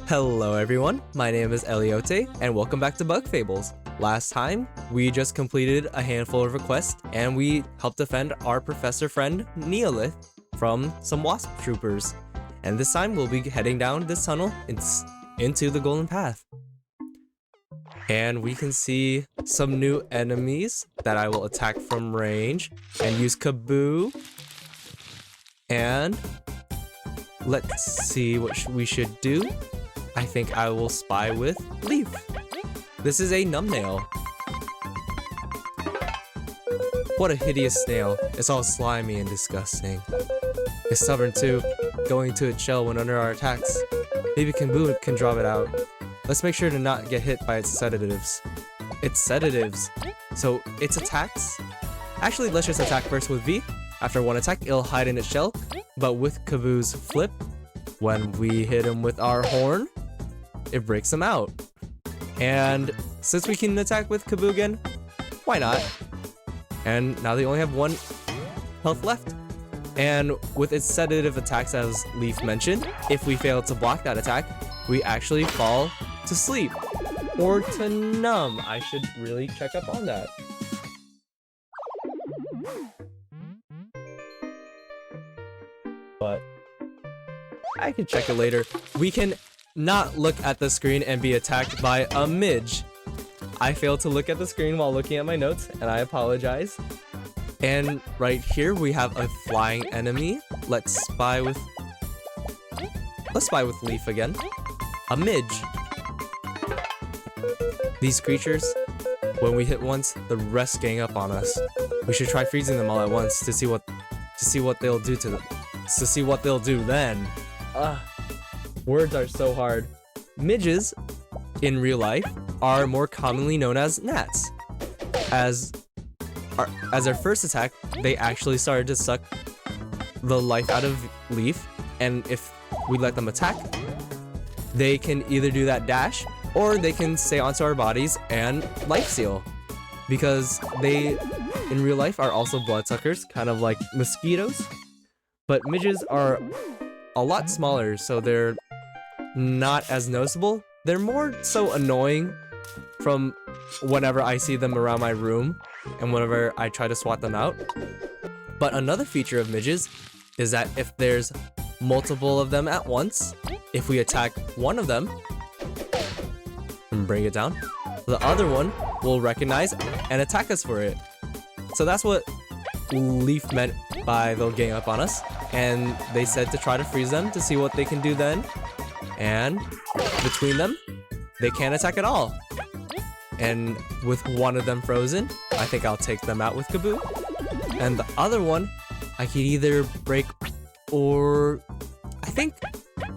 Hello everyone, my name is Eliote, and welcome back to Bug Fables. Last time, we just completed a handful of requests, and we helped defend our professor friend, Neolith, from some wasp troopers. And this time, we'll be heading down this tunnel into the Golden Path. And we can see some new enemies that I will attack from range, and use Kaboo. And let's see what we should do. I think I will spy with Leaf. This is a numbnail. What a hideous snail. It's all slimy and disgusting. It's stubborn too, going to its shell when under our attacks. Maybe Kaboo can draw it out. Let's make sure to not get hit by its sedatives. Its sedatives. So its attacks? Actually, let's just attack first with V. After one attack, it'll hide in its shell. But with Kaboo's flip, when we hit him with our horn, it breaks him out. And since we can attack with Kaboo again, why not? And now they only have 1 health left. And with its sedative attacks, as Leaf mentioned, if we fail to block that attack, we actually fall to sleep. Or to numb. I should really check up on that. But I can check it later. We can not look at the screen and be attacked by a Midge. I failed to look at the screen while looking at my notes, and I apologize. And right here we have a flying enemy. Let's spy with Leaf again. A Midge. These creatures, when we hit once, the rest gang up on us. We should try freezing them all at once to see what they'll do to them. To see what they'll do then. Words are so hard. Midges, in real life, are more commonly known as gnats. As their first attack, they actually started to suck the life out of Leaf, and if we let them attack, they can either do that dash, or they can stay onto our bodies and life steal. Because they, in real life, are also bloodsuckers, kind of like mosquitoes. But midges are a lot smaller, so they're not as noticeable. They're more so annoying from whenever I see them around my room and whenever I try to swat them out. But another feature of midges is that if there's multiple of them at once, if we attack one of them and bring it down, the other one will recognize and attack us for it. So that's what Leaf meant by they'll gang up on us, and they said to try to freeze them to see what they can do then. And between them, they can't attack at all. And with one of them frozen, I think I'll take them out with Kaboo. And the other one, I could either break, or I think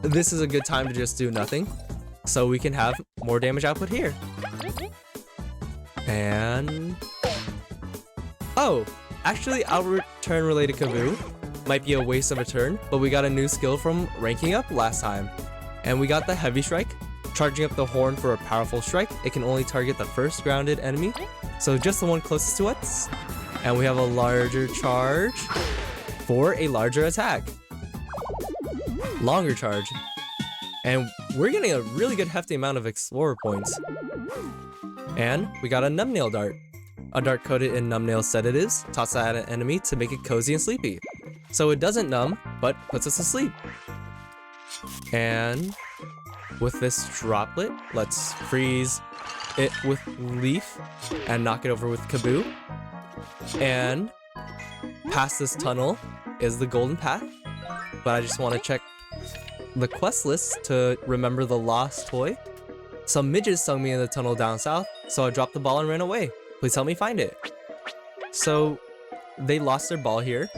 this is a good time to just do nothing, so we can have more damage output here. And oh, actually our return related Kaboo might be a waste of a turn, but we got a new skill from ranking up last time. And we got the heavy strike, charging up the horn for a powerful strike. It can only target the first grounded enemy, so just the one closest to us. And we have a larger charge for a larger attack. Longer charge. And we're getting a really good hefty amount of explorer points. And we got a numbnail dart. A dart coated in numbnail sedatives, tossed at an enemy to make it cozy and sleepy. So it doesn't numb, but puts us to sleep. And with this droplet, let's freeze it with Leaf and knock it over with Kaboo. And past this tunnel is the Golden Path, but I just want to check the quest list to remember the lost toy. Some midges stung me in the tunnel down south, so I dropped the ball and ran away. Please help me find it. So they lost their ball here,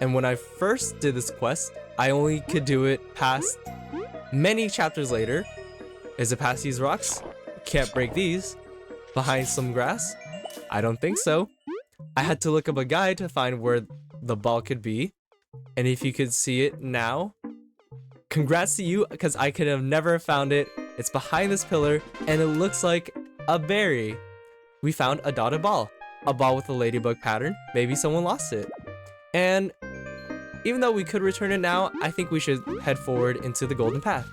and when I first did this quest, I only could do it past many chapters later. Is it past these rocks? Can't break these. Behind some grass? I don't think so. I had to look up a guide to find where the ball could be. And if you could see it now, congrats to you, because I could have never found it. It's behind this pillar, and it looks like a berry. We found a dotted ball. A ball with a ladybug pattern. Maybe someone lost it. And even though we could return it now, I think we should head forward into the Golden Path.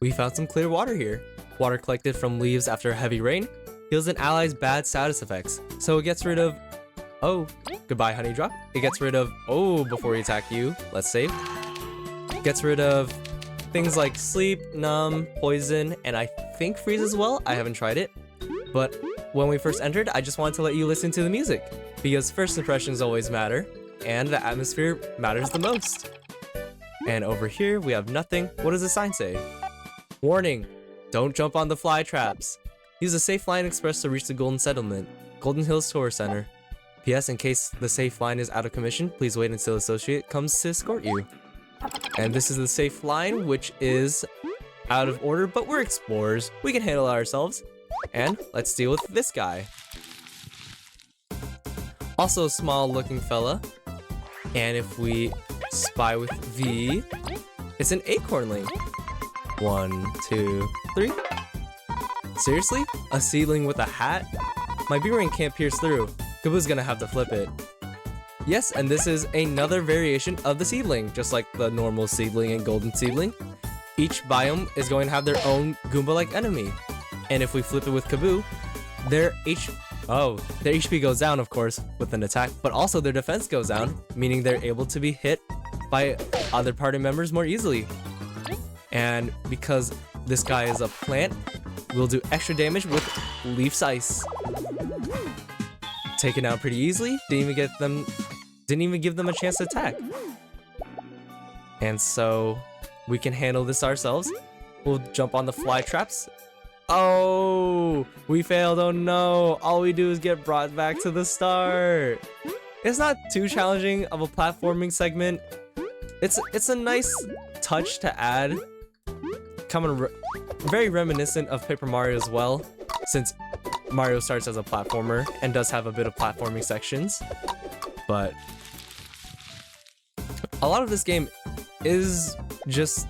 We found some clear water here. Water collected from leaves after a heavy rain heals an ally's bad status effects. So it gets rid of, oh, goodbye honey drop. It gets rid of, oh, before we attack you, let's save. Gets rid of things like sleep, numb, poison, and I think freeze as well. I haven't tried it. But when we first entered, I just wanted to let you listen to the music, because first impressions always matter, and the atmosphere matters the most. And over here, we have nothing. What does the sign say? Warning, don't jump on the fly traps. Use a safe line express to reach the Golden Settlement, Golden Hills Tourist Center. P.S. In case the safe line is out of commission, please wait until associate comes to escort you. And this is the safe line, which is out of order, but we're explorers. We can handle it ourselves. And let's deal with this guy. Also a small looking fella. And if we spy with V, it's an acornling. 1, 2, 3. Seriously? A seedling with a hat? My B-ring can't pierce through. Kaboo's gonna have to flip it. Yes, and this is another variation of the seedling, just like the normal seedling and golden seedling. Each biome is going to have their own Goomba-like enemy. And if we flip it with Kaboo, their HP goes down, of course, with an attack, but also their defense goes down, meaning they're able to be hit by other party members more easily. And because this guy is a plant, we'll do extra damage with Leaf's Ice. Taken out pretty easily, didn't even give them a chance to attack. And so we can handle this ourselves. We'll jump on the fly traps. Oh, we failed. Oh no. All we do is get brought back to the start. It's not too challenging of a platforming segment. It's a nice touch to add. Very reminiscent of Paper Mario as well, since Mario starts as a platformer and does have a bit of platforming sections. But a lot of this game is just,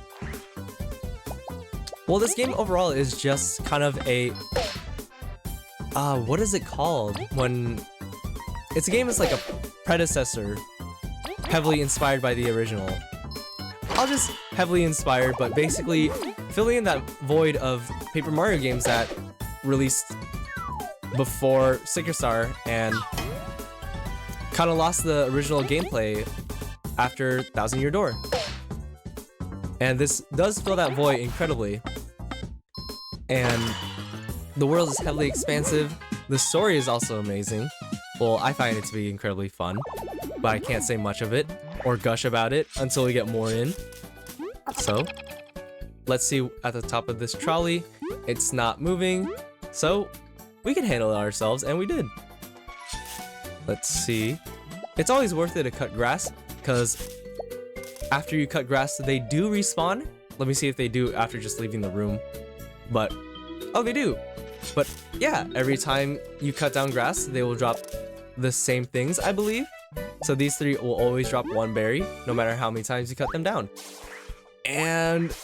well, this game overall is just kind of a, what is it called? When it's a game that's like a predecessor, heavily inspired by the original. I'll just heavily inspired, but basically filling in that void of Paper Mario games that released before Sticker Star and kind of lost the original gameplay after Thousand Year Door. And this does fill that void incredibly. And the world is heavily expansive. The story is also amazing. Well, I find it to be incredibly fun, but I can't say much of it or gush about it until we get more in. So, let's see at the top of this trolley. It's not moving, so we can handle it ourselves, and we did. Let's see. It's always worth it to cut grass, because after you cut grass, they do respawn. Let me see if they do after just leaving the room. But, oh, they do. But yeah, every time you cut down grass, they will drop the same things, I believe. So these three will always drop one berry, no matter how many times you cut them down. And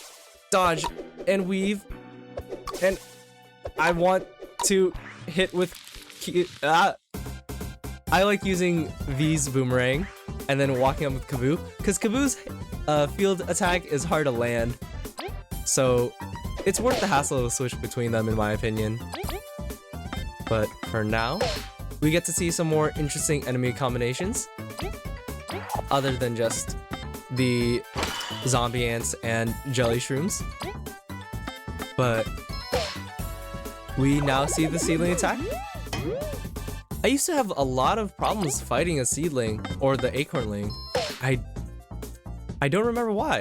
dodge and weave. And I want to hit with I like using V's boomerang and then walking up with Kaboo, because Kaboo's field attack is hard to land, so it's worth the hassle to switch between them, in my opinion. But for now, we get to see some more interesting enemy combinations other than just the zombie ants and jelly shrooms. But we now see the seedling attack. I used to have a lot of problems fighting a seedling or the acornling. I don't remember why.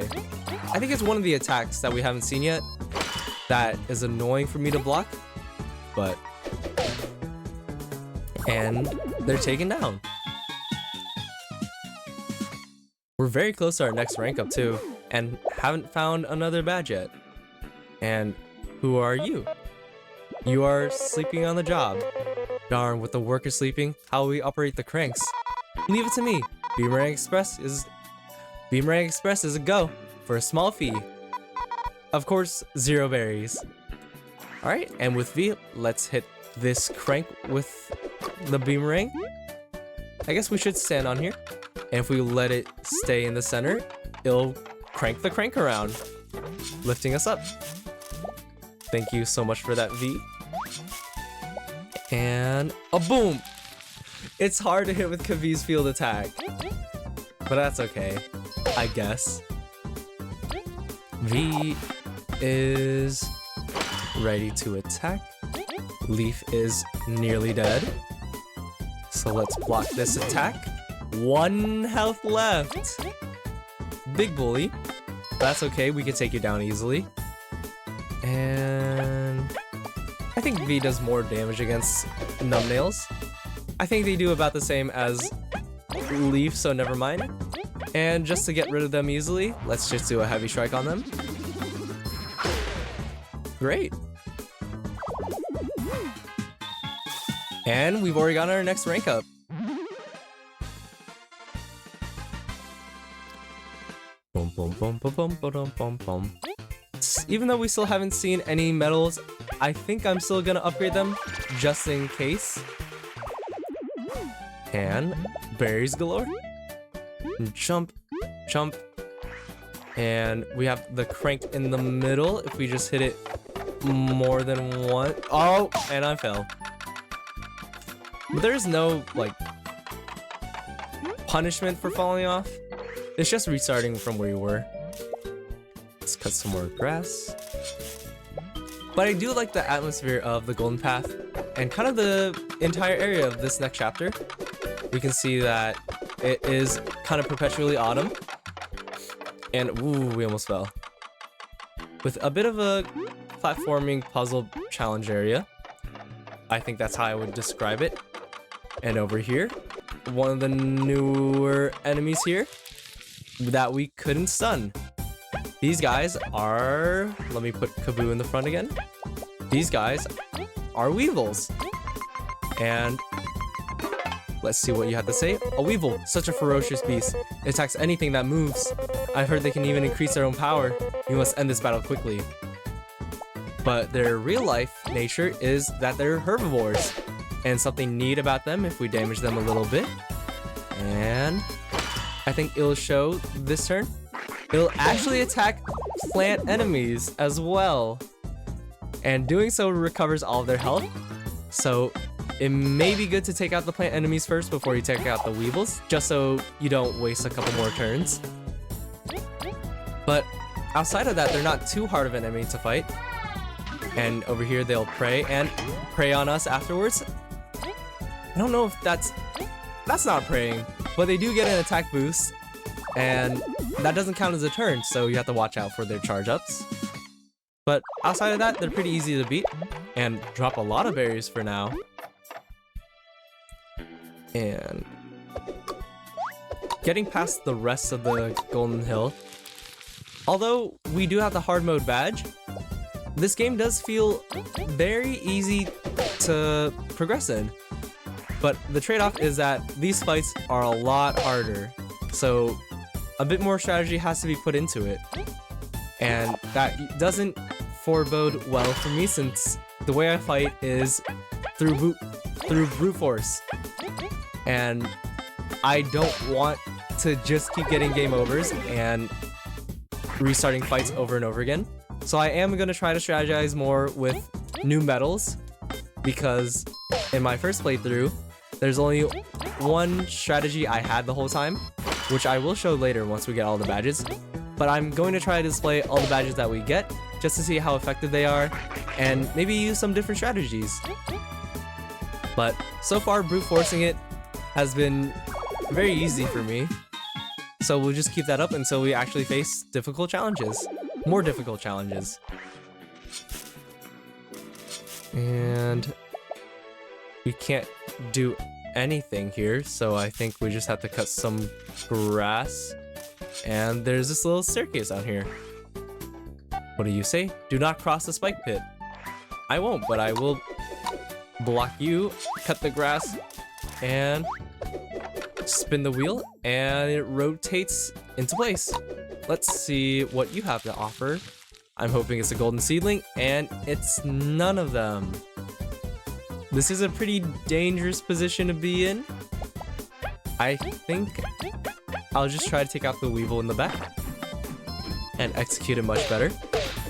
I think it's one of the attacks that we haven't seen yet that is annoying for me to block, but and they're taken down. We're very close to our next rank up too, and haven't found another badge yet. And who are you? You are sleeping on the job. Darn, with the workers sleeping, how will we operate the cranks? Leave it to me. Beamerang Express is a go for a small fee. Of course, 0 berries. Alright, and with V, let's hit this crank with the Beamerang. I guess we should stand on here. And if we let it stay in the center, it'll crank the crank around, lifting us up. Thank you so much for that, V. And a boom! It's hard to hit with V's field attack, but that's okay, I guess. V is ready to attack. Leaf is nearly dead. So let's block this attack. 1 health left. Big bully. That's okay, we can take you down easily. And I think V does more damage against Numbnails. I think they do about the same as Leaf, so never mind. And just to get rid of them easily, let's just do a heavy strike on them. Great. And we've already got our next rank up. Boom, boom, boom, boom, boom, boom, boom, boom. Even though we still haven't seen any medals, I think I'm still gonna upgrade them just in case. And berries galore. Jump, jump. And we have the crank in the middle if we just hit it more than one. Oh, and I fell. But there's no, like, punishment for falling off. It's just restarting from where you were. Let's cut some more grass. But I do like the atmosphere of the Golden Path and kind of the entire area of this next chapter. We can see that it is kind of perpetually autumn. And ooh, we almost fell. With a bit of a platforming puzzle challenge area. I think that's how I would describe it. And over here, one of the newer enemies here that we couldn't stun. These guys are... Let me put Kaboo in the front again. These guys are Weevils. And let's see what you have to say. A Weevil, such a ferocious beast. It attacks anything that moves. I've heard they can even increase their own power. We must end this battle quickly. But their real life nature is that they're herbivores. And something neat about them if we damage them a little bit. And I think it'll show this turn. It'll actually attack plant enemies as well. And doing so recovers all of their health. So it may be good to take out the plant enemies first before you take out the Weevils, just so you don't waste a couple more turns. But outside of that, they're not too hard of an enemy to fight. And over here they'll prey on us afterwards. I don't know if that's not praying, but they do get an attack boost, and that doesn't count as a turn, so you have to watch out for their charge ups. But outside of that, they're pretty easy to beat, and drop a lot of berries for now. And getting past the rest of the Golden Hill, although we do have the hard mode badge, this game does feel very easy to progress in. But the trade-off is that these fights are a lot harder, so a bit more strategy has to be put into it. And that doesn't forebode well for me, since the way I fight is through brute force. And I don't want to just keep getting game overs and restarting fights over and over again. So I am going to try to strategize more with new medals, because in my first playthrough, there's only one strategy I had the whole time, which I will show later once we get all the badges. But I'm going to try to display all the badges that we get, just to see how effective they are, and maybe use some different strategies. But so far, brute forcing it has been very easy for me. So we'll just keep that up until we actually face difficult challenges. More difficult challenges. And we can't do anything here, so I think we just have to cut some grass. And there's this little staircase out here. What do you say? Do not cross the spike pit. I won't, but I will block you, cut the grass, and spin the wheel, and it rotates into place. Let's see what you have to offer. I'm hoping it's a golden seedling, and it's none of them. This is a pretty dangerous position to be in. I think I'll just try to take out the Weevil in the back and execute it much better.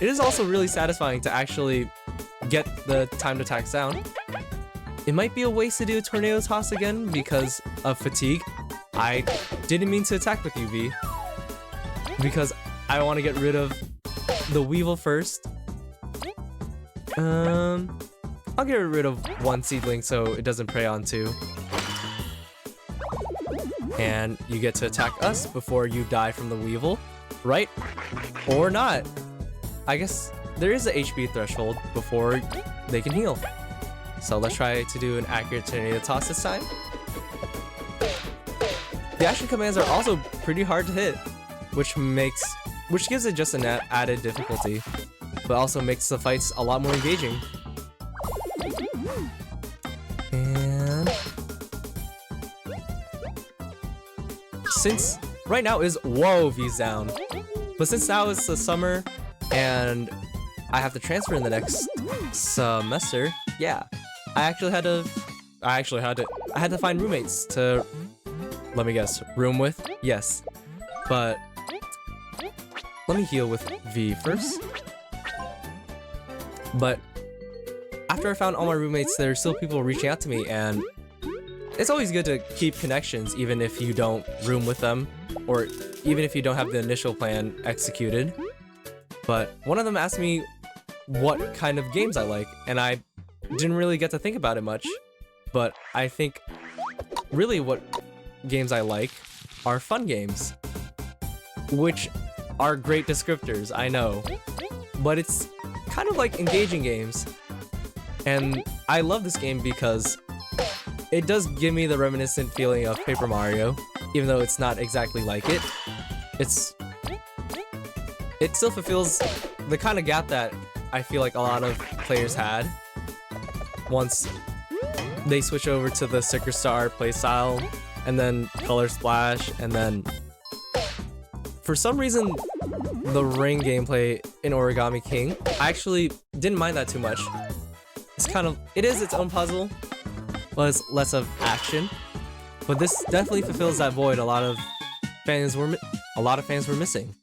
it is also really satisfying to actually get the timed attacks down. It might be a waste to do a tornado toss again because of fatigue. I didn't mean to attack with you, V, because I want to get rid of the Weevil first. I'll get rid of one seedling so it doesn't prey on two. And you get to attack us before you die from the Weevil, right? Or not. I guess there is a HP threshold before they can heal. So let's try to do an accurate tornado toss this time. The action commands are also pretty hard to hit, which gives it just an added difficulty, but also makes the fights a lot more engaging. And since right now is V's down, but since now it's the summer and I have to transfer in the next semester, yeah, I had to find roommates to, let me guess, room with? Yes, but let me heal with V first. But after I found all my roommates, there are still people reaching out to me, and it's always good to keep connections even if you don't room with them, or even if you don't have the initial plan executed. But one of them asked me what kind of games I like, and I didn't really get to think about it much. But I think really what games I like are fun games, which are great descriptors, I know, but it's kind of like engaging games. And I love this game because it does give me the reminiscent feeling of Paper Mario, even though it's not exactly like it. It still fulfills the kind of gap that I feel like a lot of players had once they switch over to the Sticker Star playstyle, and then Color Splash, and then for some reason the ring gameplay in Origami King, I actually didn't mind that too much. It is its own puzzle, but it's less of action. But this definitely fulfills that void a lot of fans were missing.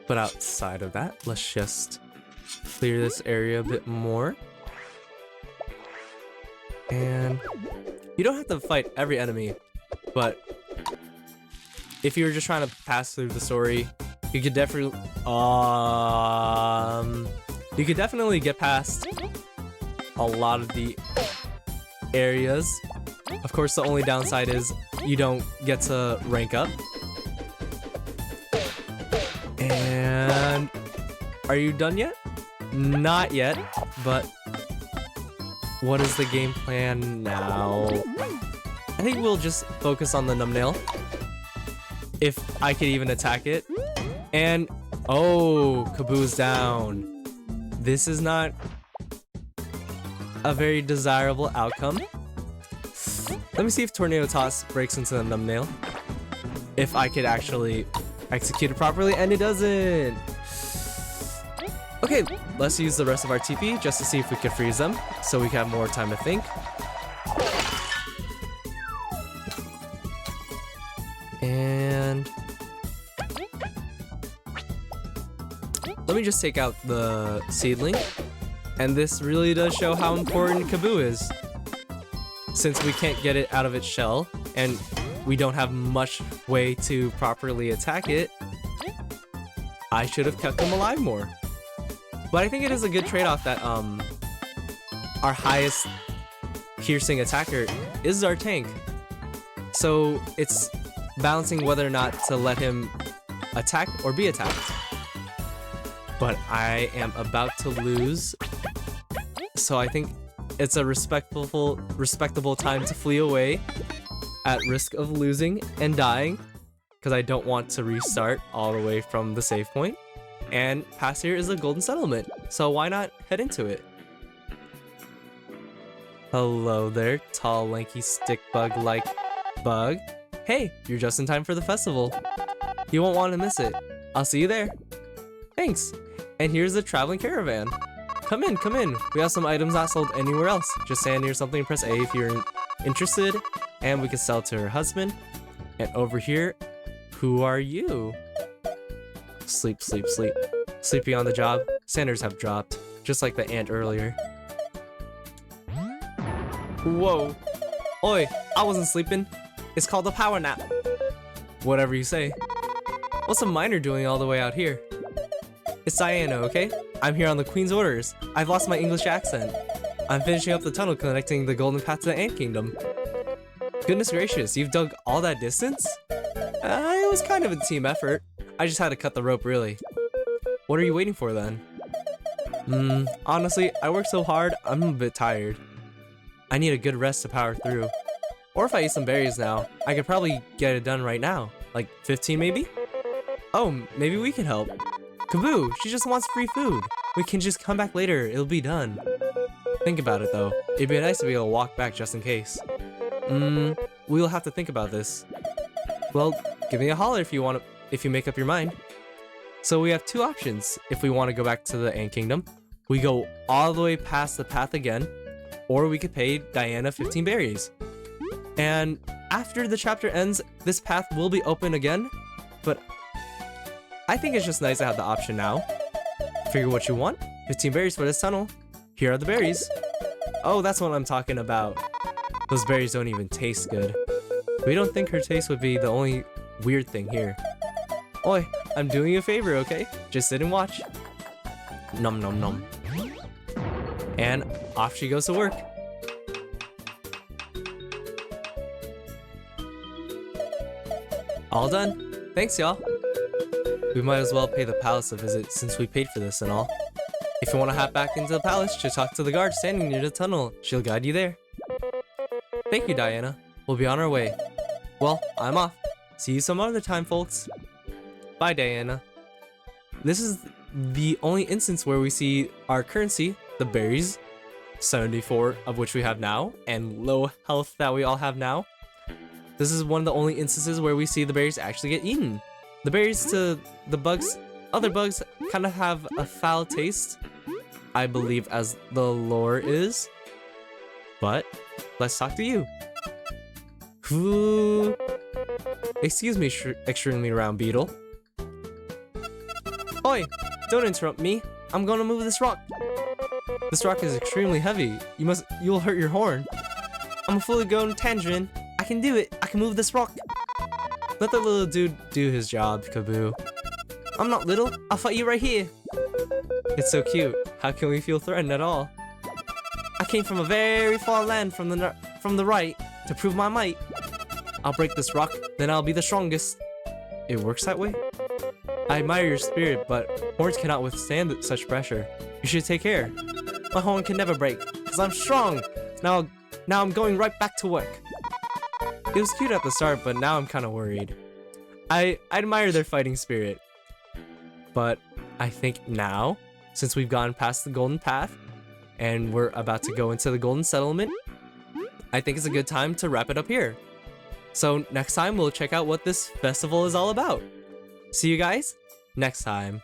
But outside of that, let's just clear this area a bit more. And you don't have to fight every enemy, but if you're just trying to pass through the story, you could definitely get past a lot of the areas. Of course, the only downside is you don't get to rank up. And are you done yet? Not yet, but what is the game plan now? I think we'll just focus on the thumbnail, if I could even attack it. And oh, Kaboo's down. This is not a very desirable outcome. Let me see if Tornado Toss breaks into the thumbnail, if I could actually execute it properly, and it doesn't. Okay, let's use the rest of our TP just to see if we can freeze them, so we can have more time to think. And let me just take out the seedling. And this really does show how important Kaboo is. Since we can't get it out of its shell, and we don't have much way to properly attack it, I should have kept them alive more. But I think it is a good trade-off that our highest piercing attacker is our tank. So it's balancing whether or not to let him attack or be attacked. But I am about to lose, so I think it's a respectable time to flee away at risk of losing and dying, because I don't want to restart all the way from the save point. And past here is a golden settlement, so why not head into it? Hello there, tall, lanky, stick bug-like bug. Hey, you're just in time for the festival. You won't want to miss it. I'll see you there. Thanks. And here's the traveling caravan. Come in, come in. We have some items not sold anywhere else. Just stand near something and press A if you're interested, and we can sell to her husband. And over here, who are you? Sleep, sleep, sleep. Sleepy on the job. Standards have dropped, just like the ant earlier. Whoa. Oi, I wasn't sleeping. It's called a power nap. Whatever you say. What's a miner doing all the way out here? It's Diana, okay? I'm here on the Queen's orders. I've lost my English accent. I'm finishing up the tunnel connecting the Golden Path to the Ant Kingdom. Goodness gracious, you've dug all that distance? It was kind of a team effort. I just had to cut the rope, really. What are you waiting for then? Honestly, I worked so hard, I'm a bit tired. I need a good rest to power through. Or if I eat some berries now, I could probably get it done right now. Like 15 maybe? Oh, maybe we can help. Kaboo, she just wants free food. We can just come back later, it'll be done. Think about it though, it'd be nice to be able to walk back just in case. We'll have to think about this. Well, give me a holler if you make up your mind. So we have two options. If we want to go back to the Ant Kingdom, we go all the way past the path again, or we could pay Diana 15 berries. And after the chapter ends, this path will be open again, but I think it's just nice to have the option now. Figure what you want. 15 berries for this tunnel. Here are the berries. Oh, that's what I'm talking about. Those berries don't even taste good. We don't think her taste would be the only weird thing here. Oi, I'm doing you a favor, okay? Just sit and watch. Nom nom nom. And off she goes to work. All done. Thanks, y'all. We might as well pay the palace a visit since we paid for this and all. If you want to hop back into the palace, just talk to the guard standing near the tunnel. She'll guide you there. Thank you, Diana. We'll be on our way. Well, I'm off. See you some other time, folks. Bye, Diana. This is the only instance where we see our currency, the berries, 74 of which we have now, and low health that we all have now. This is one of the only instances where we see the berries actually get eaten. The berries to the bugs, other bugs, kind of have a foul taste, I believe, as the lore is. But let's talk to you. Who? Excuse me, extremely round beetle. Oi! Don't interrupt me. I'm gonna move this rock. This rock is extremely heavy. You'll hurt your horn. I'm a fully grown tangerine. I can do it. I can move this rock. Let the little dude do his job, Kaboo. I'm not little. I'll fight you right here. It's so cute. How can we feel threatened at all? I came from a very far land from the right to prove my might. I'll break this rock, then I'll be the strongest. It works that way? I admire your spirit, but horns cannot withstand such pressure. You should take care. My horn can never break, because I'm strong. Now I'm going right back to work. It was cute at the start, but now I'm kind of worried. I admire their fighting spirit. But I think now, since we've gone past the Golden Path, and we're about to go into the Golden Settlement, I think it's a good time to wrap it up here. So next time we'll check out what this festival is all about. See you guys next time.